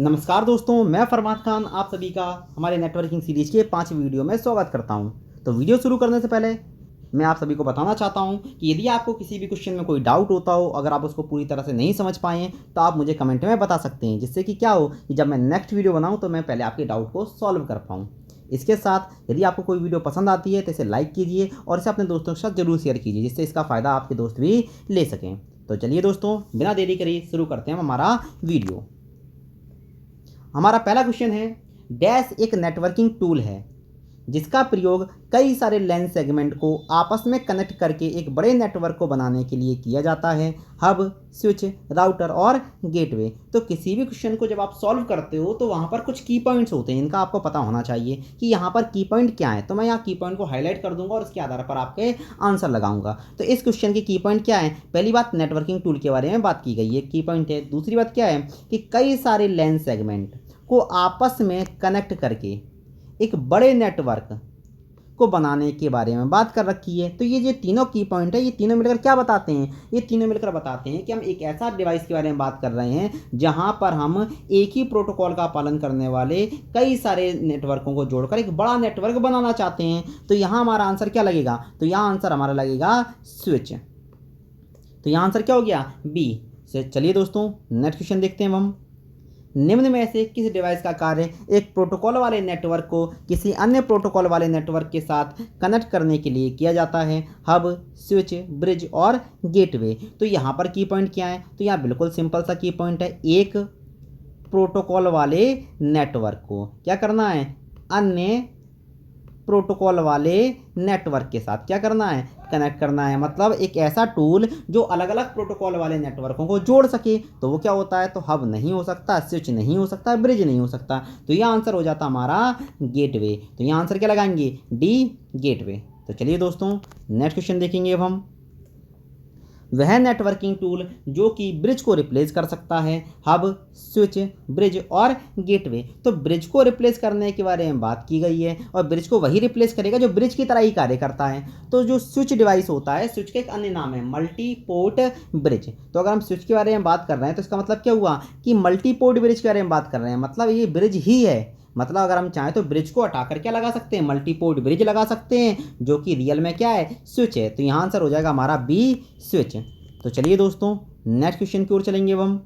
नमस्कार दोस्तों, मैं फरमान खान आप सभी का हमारे नेटवर्किंग सीरीज के 5वीं वीडियो में स्वागत करता हूं। तो वीडियो शुरू करने से पहले मैं आप सभी को बताना चाहता हूं कि यदि आपको किसी भी क्वेश्चन में कोई डाउट होता हो, अगर आप उसको पूरी तरह से नहीं समझ पाएँ तो आप मुझे कमेंट में बता सकते हैं, जिससे कि क्या हो कि जब मैं नेक्स्ट वीडियो बनाऊँ तो मैं पहले आपके डाउट को सॉल्व कर पाऊँ। इसके साथ यदि आपको कोई वीडियो पसंद आती है तो इसे लाइक कीजिए और इसे अपने दोस्तों के साथ ज़रूर शेयर कीजिए, जिससे इसका फ़ायदा आपके दोस्त भी ले सकें। तो चलिए दोस्तों, बिना देरी करे शुरू करते हैं हमारा वीडियो। हमारा पहला क्वेश्चन है, डैश एक नेटवर्किंग टूल है जिसका प्रयोग कई सारे लैन सेगमेंट को आपस में कनेक्ट करके एक बड़े नेटवर्क को बनाने के लिए किया जाता है। हब, स्विच, राउटर और गेटवे। तो किसी भी क्वेश्चन को जब आप सॉल्व करते हो तो वहाँ पर कुछ की पॉइंट्स होते हैं, इनका आपको पता होना चाहिए कि यहाँ पर की पॉइंट क्या है। तो मैं यहाँ की पॉइंट को हाईलाइट कर दूंगा और उसके आधार पर आपके आंसर लगाऊंगा। तो इस क्वेश्चन के की पॉइंट क्या है? पहली बात, नेटवर्किंग टूल के बारे में बात की गई है, की पॉइंट है। दूसरी बात क्या है कि कई सारे लैन सेगमेंट को आपस में कनेक्ट करके एक बड़े नेटवर्क को बनाने के बारे में बात कर रखी है। तो ये जो तीनों की पॉइंट है, ये तीनों मिलकर क्या बताते हैं? ये तीनों मिलकर बताते हैं कि हम एक ऐसा डिवाइस के बारे में बात कर रहे हैं जहां पर हम एक ही प्रोटोकॉल का पालन करने वाले कई सारे नेटवर्कों को जोड़कर एक बड़ा नेटवर्क बनाना चाहते हैं। तो यहाँ हमारा आंसर क्या लगेगा? तो यहाँ आंसर हमारा लगेगा स्विच। तो यहाँ आंसर क्या हो गया? बी। चलिए दोस्तों, नेक्स्ट क्वेश्चन देखते हैं हम। निम्न में से किस डिवाइस का कार्य एक प्रोटोकॉल वाले नेटवर्क को किसी अन्य प्रोटोकॉल वाले नेटवर्क के साथ कनेक्ट करने के लिए किया जाता है? हब, स्विच, ब्रिज और गेटवे। तो यहाँ पर की पॉइंट क्या है? तो यहाँ बिल्कुल सिंपल सा की पॉइंट है, एक प्रोटोकॉल वाले नेटवर्क को क्या करना है? अन्य प्रोटोकॉल वाले नेटवर्क के साथ क्या करना है? कनेक्ट करना है। मतलब एक ऐसा टूल जो अलग अलग प्रोटोकॉल वाले नेटवर्कों को जोड़ सके। तो वो क्या होता है? तो हब नहीं हो सकता, स्विच नहीं हो सकता, ब्रिज नहीं हो सकता। तो यह आंसर हो जाता हमारा गेटवे। तो यहाँ आंसर क्या लगाएंगे? D, gateway. तो चलिए दोस्तों, नेक्स्ट क्वेश्चन देखेंगे अब हम। वह नेटवर्किंग टूल जो कि ब्रिज को रिप्लेस कर सकता है? हब, स्विच, ब्रिज और गेटवे। तो ब्रिज को रिप्लेस करने के बारे में बात की गई है और ब्रिज को वही रिप्लेस करेगा जो ब्रिज की तरह ही कार्य करता है। तो जो स्विच डिवाइस होता है, स्विच का एक अन्य नाम है मल्टी पोर्ट ब्रिज। तो अगर हम स्विच के बारे में बात कर रहे हैं तो इसका मतलब क्या हुआ कि मल्टी पोर्ट ब्रिज के बारे में बात कर रहे हैं, मतलब ये ब्रिज ही है। मतलब अगर हम चाहें तो ब्रिज को हटाकर क्या लगा सकते हैं? मल्टीपोर्ट ब्रिज लगा सकते हैं, जो कि रियल में क्या है? स्विच है। तो यहाँ आंसर हो जाएगा हमारा बी, स्विच। तो चलिए दोस्तों, नेक्स्ट क्वेश्चन की ओर चलेंगे हम।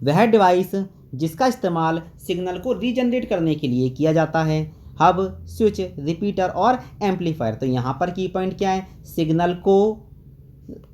वह डिवाइस जिसका इस्तेमाल सिग्नल को रीजनरेट करने के लिए किया जाता है? हब, स्विच, रिपीटर और एम्पलीफायर। तो यहाँ पर की पॉइंट क्या है? सिग्नल को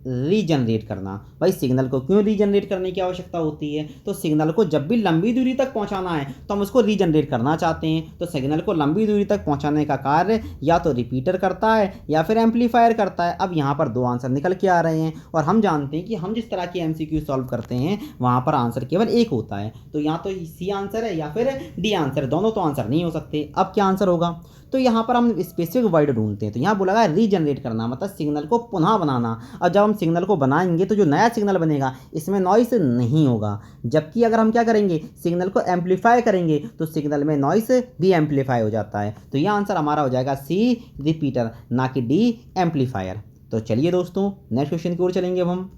रीजनरेट करना। भाई सिग्नल को क्यों रीजनरेट करने की आवश्यकता होती है? तो सिग्नल को जब भी लंबी दूरी तक पहुंचाना है तो हम उसको रीजनरेट करना चाहते हैं। तो सिग्नल को लंबी दूरी तक पहुंचाने का कार्य या तो रिपीटर करता है या फिर एम्पलीफायर करता है। अब यहाँ पर दो आंसर निकल के आ रहे हैं और हम जानते हैं कि हम जिस तरह के एमसीक्यू सॉल्व करते हैं वहाँ पर आंसर केवल एक होता है। तो यहाँ तो सी आंसर है या फिर डी आंसर, दोनों तो आंसर नहीं हो सकते। अब क्या आंसर होगा? तो यहाँ पर हम स्पेसिफिक वर्ड ढूंढते हैं। तो यहाँ बोला गया रीजनरेट करना, मतलब सिग्नल को पुनः बनाना। और जब हम सिग्नल को बनाएंगे तो जो नया सिग्नल बनेगा इसमें नॉइस नहीं होगा। जबकि अगर हम क्या करेंगे? सिग्नल को एम्पलीफाई करेंगे तो सिग्नल में नॉइस भी एम्पलीफाई हो जाता है। तो यह आंसर हमारा हो जाएगा सी, रिपीटर, ना कि डी, एम्पलीफायर। तो चलिए दोस्तों, नेक्स्ट क्वेश्चन की ओर चलेंगे अब हम।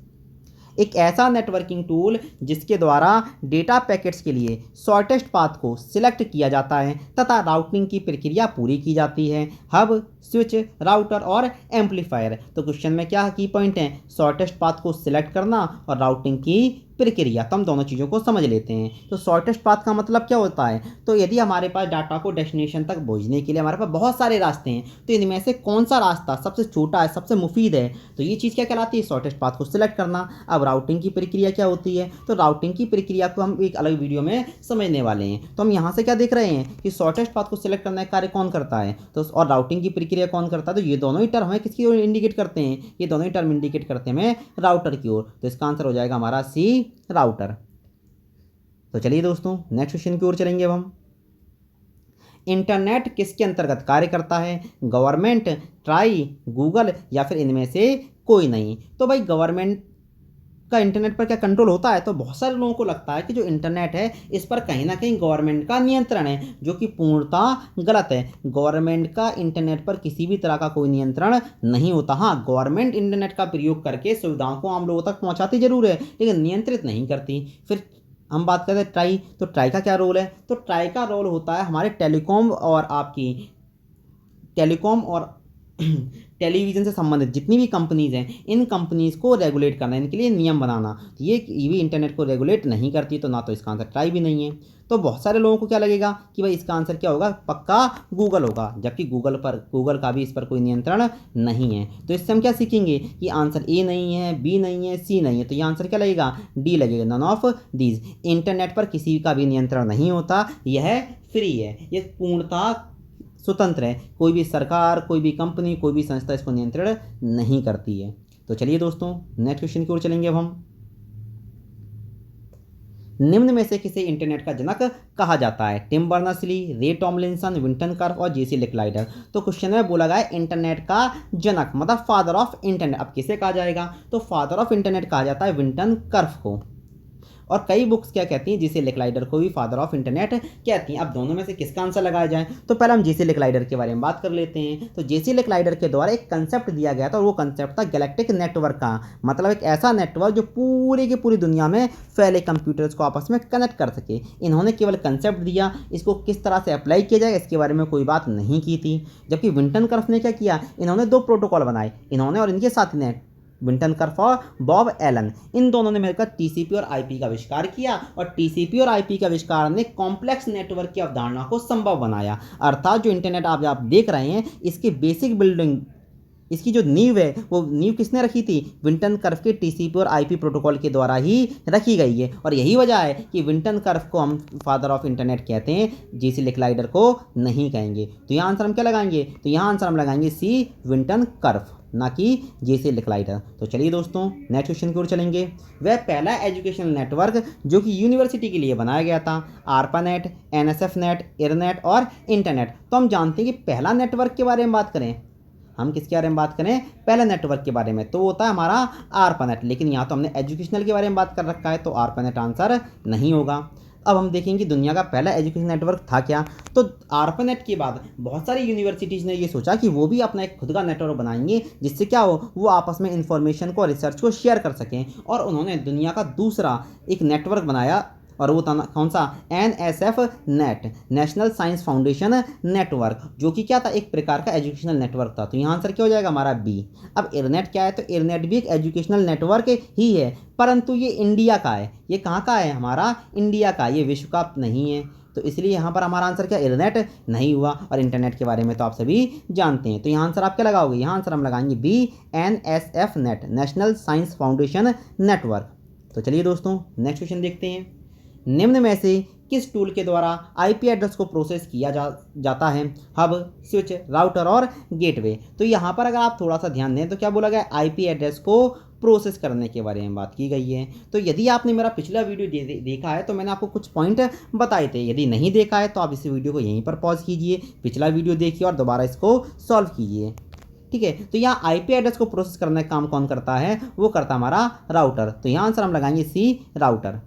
एक ऐसा नेटवर्किंग टूल जिसके द्वारा डेटा पैकेट्स के लिए शॉर्टेस्ट पाथ को सिलेक्ट किया जाता है तथा राउटिंग की प्रक्रिया पूरी की जाती है? हब, स्विच, राउटर और एम्पलीफायर। तो क्वेश्चन में क्या की पॉइंट है? शॉर्टेस्ट पाथ को सिलेक्ट करना और राउटिंग की प्रक्रिया। तो हम दोनों चीज़ों को समझ लेते हैं। तो शॉर्टेस्ट पाथ का मतलब क्या होता है? तो यदि हमारे पास डाटा को डेस्टिनेशन तक भेजने के लिए हमारे पास बहुत सारे रास्ते हैं, तो इनमें से कौन सा रास्ता सबसे छोटा है, सबसे मुफीद है? तो ये चीज़ क्या कहलाती है? शॉर्टेस्ट पाथ को सिलेक्ट करना। अब राउटिंग की प्रक्रिया क्या होती है? तो राउटिंग की प्रक्रिया को हम एक अलग वीडियो में समझने वाले हैं। तो हम यहाँ से क्या देख रहे हैं कि शॉर्टेस्ट पाथ को सिलेक्ट करने का कार्य कौन करता है, तो और राउटिंग की प्रक्रिया कौन करता है? तो ये दोनों ही टर्म हमें किसकी ओर इंडिकेट करते हैं? ये दोनों ही टर्म इंडिकेट करते हैं हमें राउटर की ओर। तो इसका आंसर हो जाएगा हमारा सी, राउटर। तो चलिए दोस्तों, नेक्स्ट क्वेश्चन की ओर चलेंगे अब हम। इंटरनेट किसके अंतर्गत कार्य करता है? गवर्नमेंट, ट्राई, गूगल या फिर इनमें से कोई नहीं? तो भाई गवर्नमेंट का इंटरनेट पर क्या कंट्रोल होता है? तो बहुत सारे लोगों को लगता है कि जो इंटरनेट है इस पर कहीं ना कहीं गवर्नमेंट का नियंत्रण है, जो कि पूर्णतः गलत है। गवर्नमेंट का इंटरनेट पर किसी भी तरह का कोई नियंत्रण नहीं होता। हाँ, गवर्नमेंट इंटरनेट का प्रयोग करके सुविधाओं को आम लोगों तक पहुंचाती जरूर है, लेकिन नियंत्रित नहीं करती। फिर हम बात करते हैं ट्राई, तो ट्राई का क्या रोल है? तो ट्राई का रोल होता है हमारे टेलीकॉम और आपकी टेलीकॉम और टेलीविज़न से संबंधित जितनी भी कंपनीज़ हैं, इन कंपनीज़ को रेगुलेट करना, इनके लिए नियम बनाना। तो ये भी इंटरनेट को रेगुलेट नहीं करती, तो ना तो इसका आंसर ट्राई भी नहीं है। तो बहुत सारे लोगों को क्या लगेगा कि भाई इसका आंसर क्या होगा, पक्का गूगल होगा, जबकि गूगल का भी इस पर कोई नियंत्रण नहीं है। तो इससे हम क्या सीखेंगे कि आंसर ए नहीं है, बी नहीं है, सी नहीं है, तो ये आंसर क्या लगेगा, डी लगेगा, नन ऑफ दीज। इंटरनेट पर किसी का भी नियंत्रण नहीं होता, यह फ्री है, ये पूर्णतः स्वतंत्र है, कोई भी सरकार, कोई भी कंपनी, कोई भी संस्था इसको नियंत्रण नहीं करती है। तो चलिए दोस्तों नेक्स्ट क्वेश्चन की ओर चलेंगे अब हम। निम्न में से किसे इंटरनेट का जनक कहा जाता है? टिम बर्नर्स-ली, रे टॉमलिंसन, विंटन कर्फ और जेसी लिकलाइडर। तो क्वेश्चन में बोला गया है इंटरनेट का जनक मतलब फादर ऑफ इंटरनेट। अब किसे कहा जाएगा? तो फादर ऑफ इंटरनेट कहा जाता है विंटन कर्फ को। और कई बुक्स क्या कहती हैं, जेसी लिकलाइडर को भी फादर ऑफ इंटरनेट कहती हैं। अब दोनों में से किसका आंसर लगाया जाए? तो पहले हम जेसी लिकलाइडर के बारे में बात कर लेते हैं। तो जेसी लिकलाइडर के द्वारा एक कंसेप्ट दिया गया था और वो कंसेप्ट था गैलेक्टिक नेटवर्क का, मतलब एक ऐसा नेटवर्क जो पूरी की पूरी दुनिया में फैले कंप्यूटर्स को आपस में कनेक्ट कर सके। इन्होंने केवल कंसेप्ट दिया, इसको किस तरह से अप्लाई किया जाए इसके बारे में कोई बात नहीं की थी। जबकि विंटन कर्फ ने क्या किया, इन्होंने 2 प्रोटोकॉल बनाए, इन्होंने और इनके साथी ने, विंटन कर्फ और बॉब एलन, इन दोनों ने मिलकर टीसीपी और आईपी का आविष्कार किया। और टीसीपी और आईपी के आविष्कार ने कॉम्प्लेक्स नेटवर्क की अवधारणा को संभव बनाया। अर्थात जो इंटरनेट आप देख रहे हैं, इसकी बेसिक बिल्डिंग, इसकी जो नींव है, वो नींव किसने रखी थी? विंटन कर्फ के टीसीपी और आईपी प्रोटोकॉल के द्वारा ही रखी गई है। और यही वजह है कि विंटन कर्फ को हम फादर ऑफ इंटरनेट कहते हैं, जेसी लिकलाइडर को नहीं कहेंगे। तो यहाँ आंसर हम क्या लगाएंगे? तो यहाँ आंसर हम लगाएंगे सी, विंटन कर्फ, ना कि जेसी लिकलाइडर। तो चलिए दोस्तों नेक्स्ट क्वेश्चन की ओर चलेंगे। वह पहला एजुकेशनल नेटवर्क जो कि यूनिवर्सिटी के लिए बनाया गया था, आर्पानेट, एनएसएफ नेट, इरनेट और इंटरनेट। तो हम जानते हैं कि पहला नेटवर्क के बारे में बात करें, हम किसके बारे में बात करें? पहले नेटवर्क के बारे में, तो होता है हमारा आर्पानेट। लेकिन यहाँ तो हमने एजुकेशनल के बारे में बात कर रखा है, तो आर्पानेट आंसर नहीं होगा। अब हम देखेंगे कि दुनिया का पहला एजुकेशन नेटवर्क था क्या। तो आर्पानेट के बाद बहुत सारी यूनिवर्सिटीज़ ने ये सोचा कि वो भी अपना एक खुद का नेटवर्क बनाएंगे, जिससे क्या हो, वो आपस में इंफॉर्मेशन को, रिसर्च को शेयर कर सकें। और उन्होंने दुनिया का दूसरा एक नेटवर्क बनाया, और वो था कौन सा? NSF net, National Science Foundation network, जो कि क्या था? एक प्रकार का एजुकेशनल नेटवर्क था। तो यहाँ आंसर क्या हो जाएगा हमारा बी। अब इरनेट क्या है? तो इरनेट भी एक एजुकेशनल नेटवर्क ही है, परंतु ये इंडिया का है। ये कहाँ का है? हमारा इंडिया का, ये विश्व का नहीं है। तो इसलिए यहाँ पर हमारा आंसर क्या? इरनेट नहीं हुआ। और इंटरनेट के बारे में तो आप सभी जानते हैं। तो यहाँ आंसर आप क्या लगाओगे? यहाँ आंसर हम लगाएंगे B, NSF net, National Science Foundation network. तो चलिए दोस्तों नेक्स्ट क्वेश्चन देखते हैं। निम्न में से किस टूल के द्वारा आईपी एड्रेस को प्रोसेस किया जाता है? हब, स्विच, राउटर और गेटवे। तो यहाँ पर अगर आप थोड़ा सा ध्यान दें तो क्या बोला गया? आईपी एड्रेस को प्रोसेस करने के बारे में बात की गई है। तो यदि आपने मेरा पिछला वीडियो देखा है तो मैंने आपको कुछ पॉइंट बताए थे। यदि नहीं देखा है तो आप इस वीडियो को यहीं पर पॉज कीजिए, पिछला वीडियो देखिए और दोबारा इसको सॉल्व कीजिए, ठीक है। तो यहाँ आईपी एड्रेस को प्रोसेस करने का काम कौन करता है? वो करता है हमारा राउटर। तो यहाँ आंसर हम लगाएंगे सी, राउटर।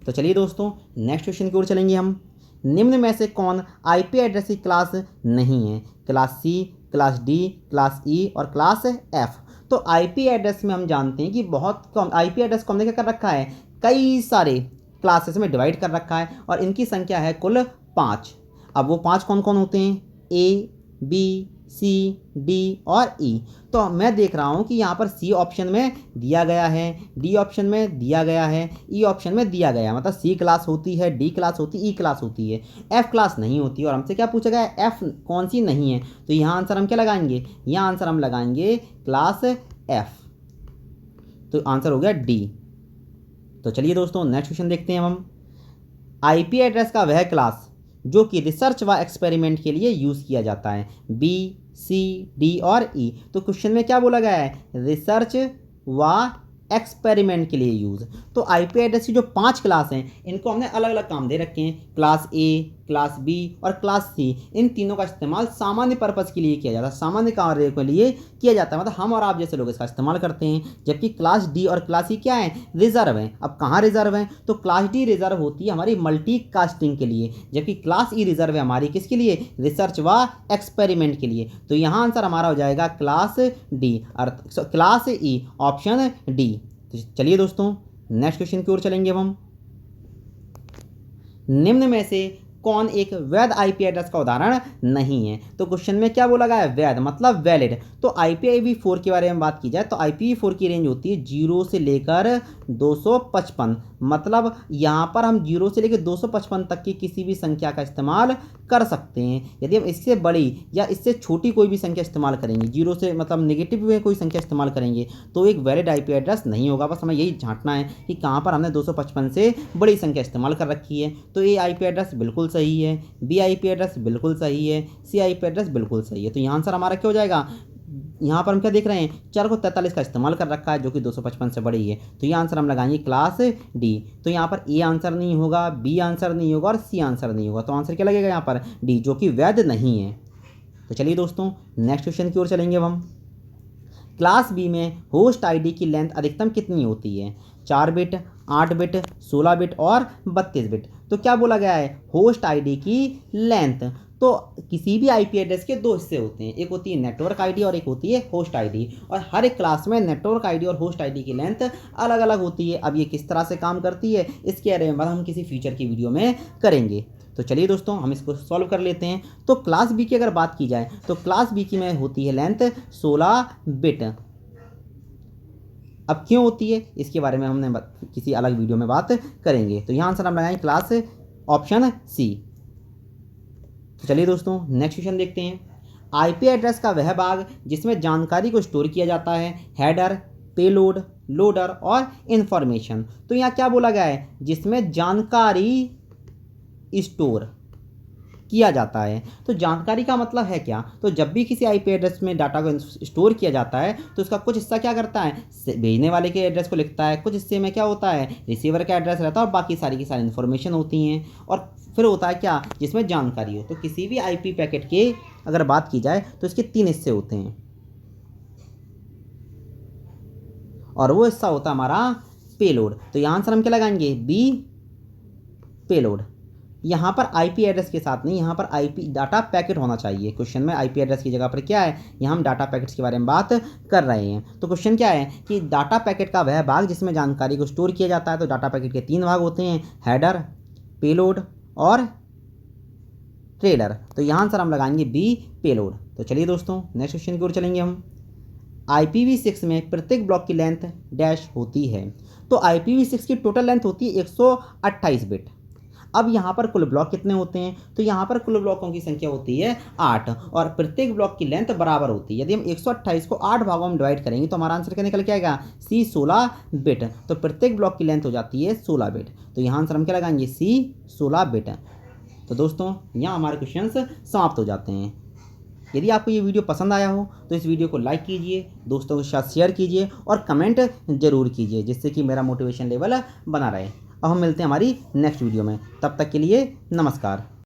तो चलिए दोस्तों नेक्स्ट क्वेश्चन की ओर चलेंगे हम। निम्न में से कौन आईपी एड्रेस की क्लास नहीं है? Class C, class D, class E और क्लास एफ। तो आईपी एड्रेस में हम जानते हैं कि बहुत कम आईपी एड्रेस को हमने क्या कर रखा है? कई सारे क्लासेस में डिवाइड कर रखा है और इनकी संख्या है कुल 5। अब वो 5 कौन कौन होते हैं? ए, बी, सी, डी और ई। तो मैं देख रहा हूँ कि यहाँ पर सी ऑप्शन में दिया गया है, डी ऑप्शन में दिया गया है, ई ऑप्शन में दिया गया है। मतलब सी क्लास होती है, डी क्लास होती है, ई क्लास होती है, एफ क्लास नहीं होती। और हमसे क्या पूछा गया है? एफ कौन सी नहीं है। तो यहाँ आंसर हम क्या लगाएंगे? यहाँ आंसर हम लगाएंगे क्लास एफ। तो आंसर हो गया डी। तो चलिए दोस्तों नेक्स्ट क्वेश्चन देखते हैं हम। आईपी एड्रेस का वह क्लास जो कि रिसर्च व एक्सपेरिमेंट के लिए यूज़ किया जाता है? बी, सी, डी और ई। तो क्वेश्चन में क्या बोला गया है? रिसर्च व एक्सपेरिमेंट के लिए यूज़। तो आईपी एड्रेस की जो 5 क्लास हैं, इनको हमने अलग अलग काम दे रखे हैं। क्लास ए, क्लास बी और क्लास सी, इन तीनों का इस्तेमाल सामान्य पर्पज़ के लिए किया जाता है, सामान्य कार्य के लिए किया जाता है। मतलब हम और आप जैसे लोग इसका इस्तेमाल करते हैं। जबकि क्लास डी और क्लास ई क्या है? रिजर्व हैं। अब कहाँ रिजर्व हैं? तो क्लास डी रिजर्व होती है हमारी मल्टी कास्टिंग के लिए, जबकि क्लास ई रिजर्व है हमारी किसके लिए? रिसर्च व एक्सपेरिमेंट के लिए। तो यहाँ आंसर हमारा हो जाएगा क्लास डी, क्लास ई, ऑप्शन डी। तो चलिए दोस्तों नेक्स्ट क्वेश्चन की ओर चलेंगे हम। निम्न में से कौन एक वैध आईपी एड्रेस का उदाहरण नहीं है। तो क्वेश्चन में क्या बोला गया है, वैध मतलब वैलिड। तो IPv4 के बारे में बात की जाए तो IPv4 की रेंज होती है 0 से लेकर 255, मतलब यहाँ पर हम 0 से लेकर 255 तक की किसी भी संख्या का इस्तेमाल कर सकते हैं। यदि हम इससे बड़ी या इससे छोटी कोई भी संख्या इस्तेमाल करेंगे, 0 से मतलब नेगेटिव में कोई संख्या इस्तेमाल करेंगे, तो एक वैलिड आईपी एड्रेस नहीं होगा। बस हमें यही झांकना है कि कहाँ पर हमने 255 से बड़ी संख्या इस्तेमाल कर रखी है। तो ये आईपी एड्रेस बिल्कुल सही है, बी आईपी एड्रेस बिल्कुल सही है, सी आईपी एड्रेस बिल्कुल सही है। तो यहाँ आंसर हमारा क्या हो जाएगा, यहाँ पर हम क्या देख रहे हैं, 4 को 43 का इस्तेमाल कर रखा है जो कि 255 से बड़ी है। तो ये आंसर हम लगाएंगे क्लास डी। तो यहाँ पर ए आंसर नहीं होगा, बी आंसर नहीं होगा और सी आंसर नहीं होगा। तो आंसर क्या लगेगा यहाँ पर, डी, जो कि वैध नहीं है। तो चलिए दोस्तों नेक्स्ट क्वेश्चन की ओर चलेंगे अब हम। क्लास बी में होस्ट आईडी की लेंथ अधिकतम कितनी होती है, 4 बिट, 8 बिट, 16 बिट और 32 बिट। तो क्या बोला गया है, होस्ट आईडी की लेंथ। तो किसी भी आईपी एड्रेस के दो हिस्से होते हैं, एक होती है नेटवर्क आईडी और एक होती है होस्ट आईडी। और हर एक क्लास में नेटवर्क आईडी और होस्ट आईडी की लेंथ अलग अलग होती है। अब ये किस तरह से काम करती है इसके बारे में हम किसी फीचर की वीडियो में करेंगे। तो चलिए दोस्तों हम इसको सॉल्व कर लेते हैं। तो क्लास बी की अगर बात की जाए तो क्लास बी की में होती है लेंथ 16 बिट। अब क्यों होती है इसके बारे में हमने किसी अलग वीडियो में बात करेंगे। तो यहाँ आंसर हम लगाएंगे क्लास ऑप्शन सी। तो चलिए दोस्तों नेक्स्ट क्वेश्चन देखते हैं। आईपी एड्रेस का वह भाग जिसमें जानकारी को स्टोर किया जाता है, हेडर, पेलोड, लोडर और इन्फॉर्मेशन। तो यहाँ क्या बोला गया है, जिसमें जानकारी स्टोर किया जाता है। तो जानकारी का मतलब है क्या, तो जब भी किसी आईपी एड्रेस में डाटा को स्टोर किया जाता है तो उसका कुछ हिस्सा क्या करता है, भेजने वाले के एड्रेस को लिखता है, कुछ हिस्से में क्या होता है, रिसीवर का एड्रेस रहता है और बाकी सारी की सारी इन्फॉर्मेशन होती हैं। और फिर होता है क्या, जिसमें जानकारी हो। तो किसी भी आईपी पैकेट के अगर बात की जाए तो इसके 3 हिस्से होते हैं और वो हिस्सा होता है हमारा पेलोड। तो यहाँ आंसर हम क्या लगाएंगे, बी, पेलोड। यहाँ पर आईपी एड्रेस के साथ नहीं, यहाँ पर आईपी डाटा पैकेट होना चाहिए। क्वेश्चन में आईपी एड्रेस की जगह पर क्या है, यहाँ हम डाटा पैकेट्स के बारे में बात कर रहे हैं। तो क्वेश्चन क्या है कि डाटा पैकेट का वह भाग जिसमें जानकारी को स्टोर किया जाता है। तो डाटा पैकेट के 3 भाग होते हैं, हेडर, पेलोड और ट्रेलर। तो यहाँ आंसर हम लगाएंगे बी, पेलोड। तो चलिए दोस्तों नेक्स्ट क्वेश्चन की ओर चलेंगे हम। IPv6 में प्रत्येक ब्लॉक की लेंथ डैश होती है। तो IPv6 की टोटल लेंथ होती है 128 बिट। अब यहाँ पर कुल ब्लॉक कितने होते हैं, तो यहाँ पर कुल ब्लॉकों की संख्या होती है 8 और प्रत्येक ब्लॉक की लेंथ बराबर होती है। यदि हम 128 को 8 भागों में डिवाइड करेंगे तो हमारा आंसर क्या निकल के आएगा, सी, 16 बिट। तो प्रत्येक ब्लॉक की लेंथ हो जाती है 16 बिट। तो यहाँ आंसर हम क्या लगाएंगे, सी, 16 बिट। तो दोस्तों यहाँ हमारे क्वेश्चंस समाप्त हो जाते हैं। यदि आपको ये वीडियो पसंद आया हो तो इस वीडियो को लाइक कीजिए, दोस्तों के साथ शेयर कीजिए और कमेंट जरूर कीजिए, जिससे कि मेरा मोटिवेशन लेवल बना रहे। अब हम मिलते हैं हमारी नेक्स्ट वीडियो में, तब तक के लिए नमस्कार।